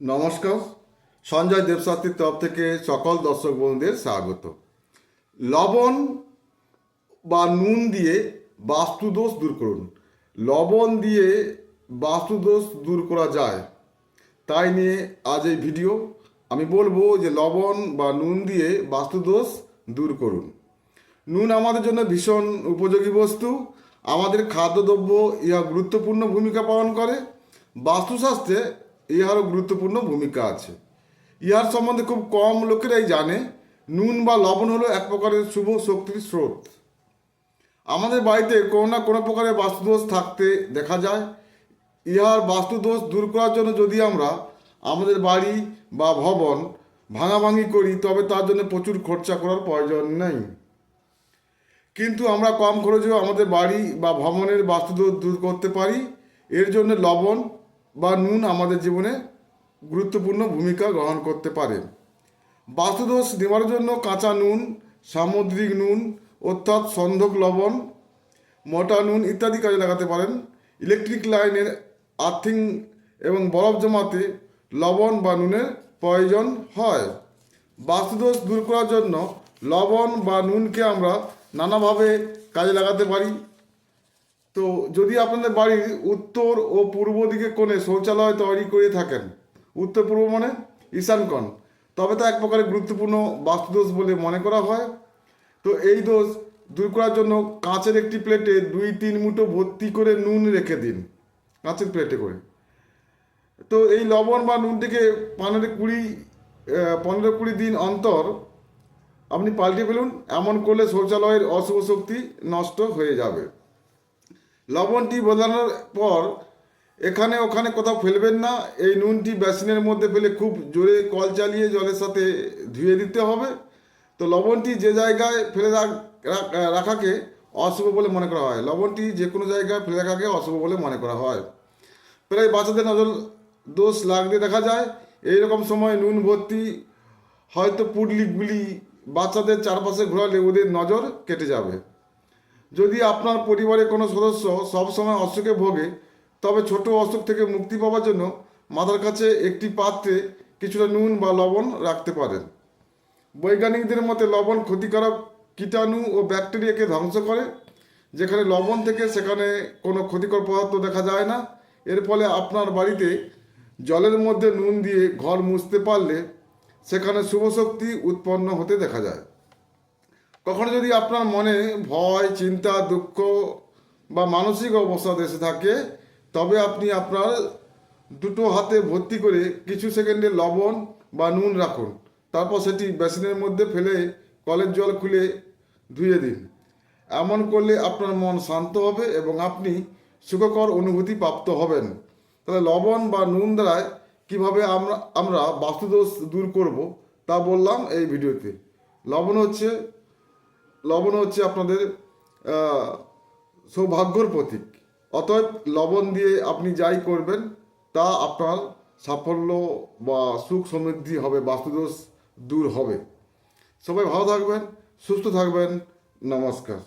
নমস্কার। সঞ্জয় দেবশাস্ত্রীর তরফ থেকে সকল দর্শক বন্ধুদের স্বাগত। লবণ বা নুন দিয়ে বাস্তুদোষ দূর করুন। লবণ দিয়ে বাস্তুদোষ দূর করা যায়, তাই নিয়ে আজ এই ভিডিও। আমি বলবো যে লবণ বা নুন দিয়ে বাস্তুদোষ দূর করুন। নুন আমাদের জন্য ভীষণ উপযোগী বস্তু। আমাদের খাদ্যদ্রব্য ইহা গুরুত্বপূর্ণ ভূমিকা পালন করে। বাস্তুশাস্ত্রে ইহারও গুরুত্বপূর্ণ ভূমিকা আছে। ইহার সম্বন্ধে খুব কম লোকেরাই জানে। নুন বা লবণ হলো এক প্রকারের শুভ শক্তির স্রোত। আমাদের বাড়িতে কোনো না কোনো প্রকারের বাস্তুদোষ থাকতে দেখা যায়। ইহার বাস্তুদোষ দূর করার জন্য যদি আমরা আমাদের বাড়ি বা ভবন ভাঙাভাঙি করি, তবে তার জন্য প্রচুর খরচা করার প্রয়োজন নেই। কিন্তু আমরা কম খরচেও আমাদের বাড়ি বা ভবনের বাস্তুদোষ দূর করতে পারি। এর জন্য লবণ বা নুন আমাদের জীবনে গুরুত্বপূর্ণ ভূমিকা গ্রহণ করতে পারে। বাস্তুদোষ নেওয়ার জন্য কাঁচা নুন, সামুদ্রিক নুন অর্থাৎ সন্ধক লবণ, মোটা নুন ইত্যাদি কাজে লাগাতে পারেন। ইলেকট্রিক লাইনের আর্থিং এবং বরফ জমাতে লবণ বা নুনের প্রয়োজন হয়। বাস্তুদোষ দূর করার জন্য লবণ বা নুনকে আমরা নানাভাবে কাজে লাগাতে পারি। তো যদি আপনাদের বাড়ির উত্তর ও পূর্ব দিকে কোণে শৌচালয় তৈরি করে থাকেন, উত্তর পূর্ব মানে ঈশানকোণ, তবে তা এক প্রকারের গুরুত্বপূর্ণ বাস্তুদোষ বলে মনে করা হয়। তো এই দোষ দূর করার জন্য কাঁচের একটি প্লেটে 2-3 মুঠো ভর্তি করে নুন রেখে দিন, কাঁচের প্লেটে করে। তো এই লবণ বা নুনটিকে 15-20 দিন অন্তর আপনি পাল্টে ফেলুন। এমন করলে শৌচালয়ের অশুভ শক্তি নষ্ট হয়ে যাবে। লবণটি বদলানোর পর এখানে ওখানে কোথাও ফেলবেন না। এই নুনটি বেসিনের মধ্যে ফেলে খুব জোরে কল চালিয়ে জলের সাথে ধুয়ে দিতে হবে। তো লবণটি যে জায়গায় ফেলে রাখাকে অশুভ বলে মনে করা হয়। লবণটি যে কোনো জায়গায় ফেলে রাখাকে অশুভ বলে মনে করা হয়। প্রায় বাচ্চাদের নজর দোষ লাগতে দেখা যায়। এইরকম সময় নুন ভর্তি হয়তো পুডলিগুলি বাচ্চাদের চারপাশে ঘোরালে ওদের নজর কেটে যাবে। যদি আপনার পরিবারের কোনো সদস্য সবসময় অসুখে ভোগে, তবে ছোট অসুখ থেকে মুক্তি পাওয়ার জন্য মাথার কাছে একটি পাত্রে কিছুটা নুন বা লবণ রাখতে পারেন। বৈজ্ঞানিকদের মতে লবণ ক্ষতিকারক কীটাণু ও ব্যাকটেরিয়াকে ধ্বংস করে। যেখানে লবণ থেকে সেখানে কোনো ক্ষতিকর পদার্থ দেখা যায় না। এর ফলে আপনার বাড়িতে জলের মধ্যে নুন দিয়ে ঘর মুছতে পারলে সেখানে শুভ শক্তি উৎপন্ন হতে দেখা যায়। কখনো যদি আপনার মনে ভয়, চিন্তা, দুঃখ বা মানসিক অবসাদ এসে থাকে, তবে আপনি আপনার দুটো হাতে ভর্তি করে কিছু সেকেন্ডে লবণ বা নুন রাখুন। তারপর সেটি বেসিনের মধ্যে ফেলে কলের জল খুলে ধুয়ে দিন। এমন করলে আপনার মন শান্ত হবে এবং আপনি সুখকর অনুভূতি প্রাপ্ত হবেন। তাহলে লবণ বা নুন দ্বারায় কীভাবে আমরা বাস্তুদোষ দূর করব তা বললাম এই ভিডিওতে। লবণ হচ্ছে আপনাদের সৌভাগ্যর প্রতীক। অতএব লবণ দিয়ে আপনি যাই করবেন তা আপনার সাফল্য বা সুখ সমৃদ্ধি হবে, বাস্তুদোষ দূর হবে। সবাই ভালো থাকবেন, সুস্থ থাকবেন। নমস্কার।